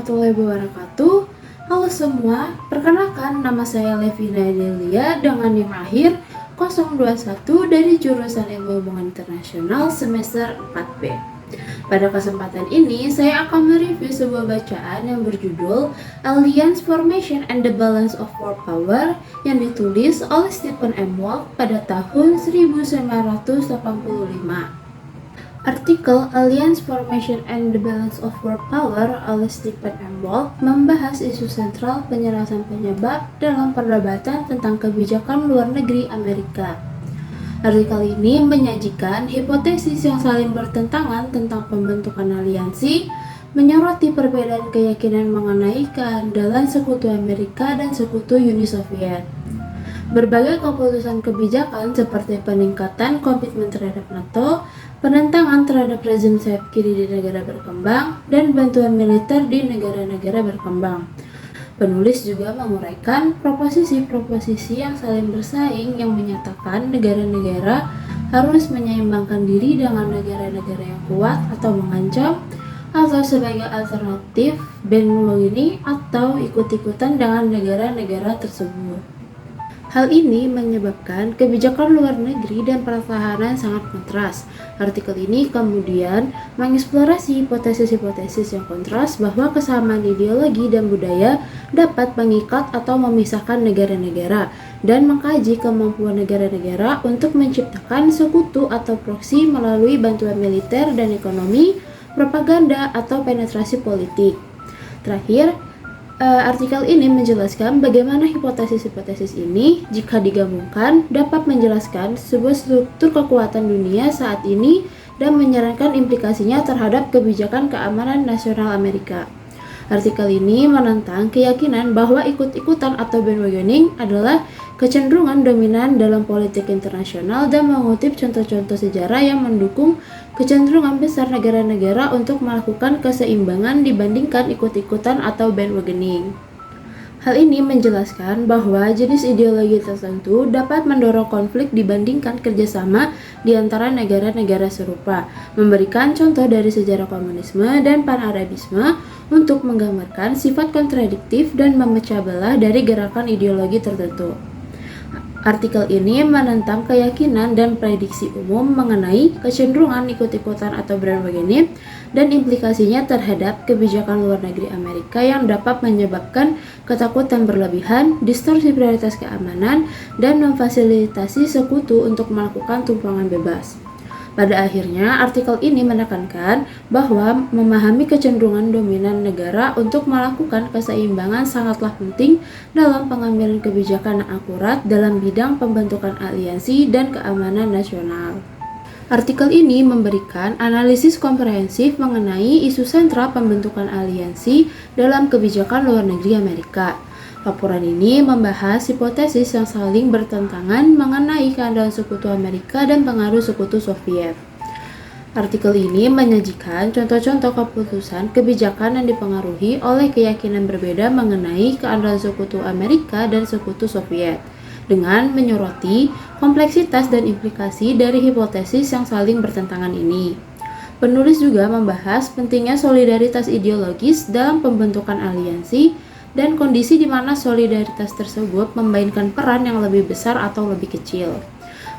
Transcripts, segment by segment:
warahmatullahi wabarakatuh. Halo semua, perkenalkan nama saya Levina Delia dengan NIM akhir 021 dari jurusan Ilmu Hubungan Internasional semester 4B. Pada kesempatan ini, saya akan mereview sebuah bacaan yang berjudul Alliance Formation and the Balance of World Power yang ditulis oleh Stephen M. Wolf pada tahun 1985. Artikel Alliance Formation and the Balance of World Power oleh Stephen M. Wolf membahas isu sentral penyelesaian penyebab dalam perdebatan tentang kebijakan luar negeri Amerika. Artikel ini menyajikan hipotesis yang saling bertentangan tentang pembentukan aliansi, menyoroti perbedaan keyakinan mengenai keandalan sekutu Amerika dan sekutu Uni Soviet. Berbagai keputusan kebijakan seperti peningkatan komitmen terhadap NATO, penentangan terhadap rezim sayap kiri di negara berkembang, dan bantuan militer di negara-negara berkembang. Penulis juga menguraikan proposisi-proposisi yang saling bersaing yang menyatakan negara-negara harus menyeimbangkan diri dengan negara-negara yang kuat atau mengancam, atau sebagai alternatif bandwagoning atau ikut-ikutan dengan negara-negara tersebut. Hal ini menyebabkan kebijakan luar negeri dan pertahanan sangat kontras. Artikel ini kemudian mengeksplorasi hipotesis-hipotesis yang kontras bahwa kesamaan ideologi dan budaya dapat mengikat atau memisahkan negara-negara dan mengkaji kemampuan negara-negara untuk menciptakan sekutu atau proksi melalui bantuan militer dan ekonomi, propaganda, atau penetrasi politik. Terakhir, artikel ini menjelaskan bagaimana hipotesis-hipotesis ini, jika digabungkan, dapat menjelaskan sebuah struktur kekuatan dunia saat ini dan menyarankan implikasinya terhadap kebijakan keamanan nasional Amerika. Artikel ini menentang keyakinan bahwa ikut-ikutan atau bandwagoning adalah kecenderungan dominan dalam politik internasional dan mengutip contoh-contoh sejarah yang mendukung kecenderungan besar negara-negara untuk melakukan keseimbangan dibandingkan ikut-ikutan atau bandwagoning. Hal ini menjelaskan bahwa jenis ideologi tertentu dapat mendorong konflik dibandingkan kerjasama di antara negara-negara serupa, memberikan contoh dari sejarah komunisme dan pan-Arabisme untuk menggambarkan sifat kontradiktif dan memecah belah dari gerakan ideologi tertentu. Artikel ini menentang keyakinan dan prediksi umum mengenai kecenderungan ikut-ikutan atau bandwagoning dan implikasinya terhadap kebijakan luar negeri Amerika yang dapat menyebabkan ketakutan berlebihan, distorsi prioritas keamanan, dan memfasilitasi sekutu untuk melakukan tumpangan bebas. Pada akhirnya, artikel ini menekankan bahwa memahami kecenderungan dominan negara untuk melakukan keseimbangan sangatlah penting dalam pengambilan kebijakan yang akurat dalam bidang pembentukan aliansi dan keamanan nasional. Artikel ini memberikan analisis komprehensif mengenai isu sentral pembentukan aliansi dalam kebijakan luar negeri Amerika. Laporan ini membahas hipotesis yang saling bertentangan mengenai keandalan sekutu Amerika dan pengaruh sekutu Soviet. Artikel ini menyajikan contoh-contoh keputusan kebijakan yang dipengaruhi oleh keyakinan berbeda mengenai keandalan sekutu Amerika dan sekutu Soviet, dengan menyoroti kompleksitas dan implikasi dari hipotesis yang saling bertentangan ini. Penulis juga membahas pentingnya solidaritas ideologis dalam pembentukan aliansi dan kondisi di mana solidaritas tersebut memainkan peran yang lebih besar atau lebih kecil.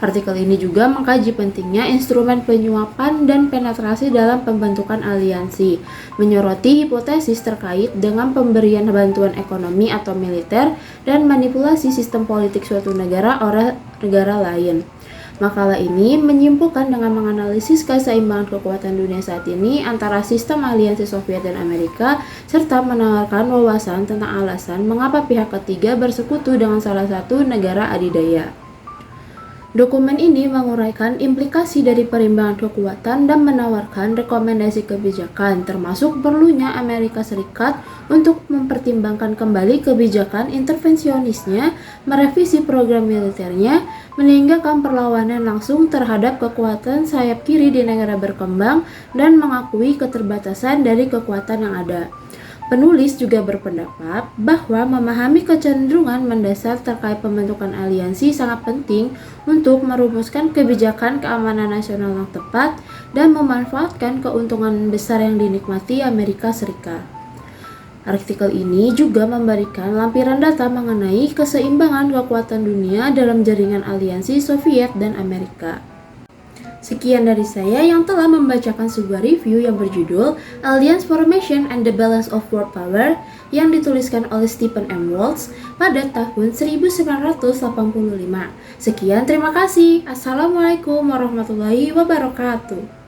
Artikel ini juga mengkaji pentingnya instrumen penyuapan dan penetrasi dalam pembentukan aliansi, menyoroti hipotesis terkait dengan pemberian bantuan ekonomi atau militer dan manipulasi sistem politik suatu negara oleh negara lain. Makalah ini menyimpulkan dengan menganalisis keseimbangan kekuatan dunia saat ini antara sistem aliansi Soviet dan Amerika, serta menawarkan wawasan tentang alasan mengapa pihak ketiga bersekutu dengan salah satu negara adidaya. Dokumen ini menguraikan implikasi dari perimbangan kekuatan dan menawarkan rekomendasi kebijakan, termasuk perlunya Amerika Serikat untuk mempertimbangkan kembali kebijakan intervensionisnya, merevisi program militernya, meninggalkan perlawanan langsung terhadap kekuatan sayap kiri di negara berkembang, dan mengakui keterbatasan dari kekuatan yang ada. Penulis juga berpendapat bahwa memahami kecenderungan mendasar terkait pembentukan aliansi sangat penting untuk merumuskan kebijakan keamanan nasional yang tepat dan memanfaatkan keuntungan besar yang dinikmati Amerika Serikat. Artikel ini juga memberikan lampiran data mengenai keseimbangan kekuatan dunia dalam jaringan aliansi Soviet dan Amerika. Sekian dari saya yang telah membacakan sebuah review yang berjudul Alliance Formation and the Balance of World Power yang dituliskan oleh Stephen M. Waltz pada tahun 1985. Sekian, terima kasih. Assalamualaikum warahmatullahi wabarakatuh.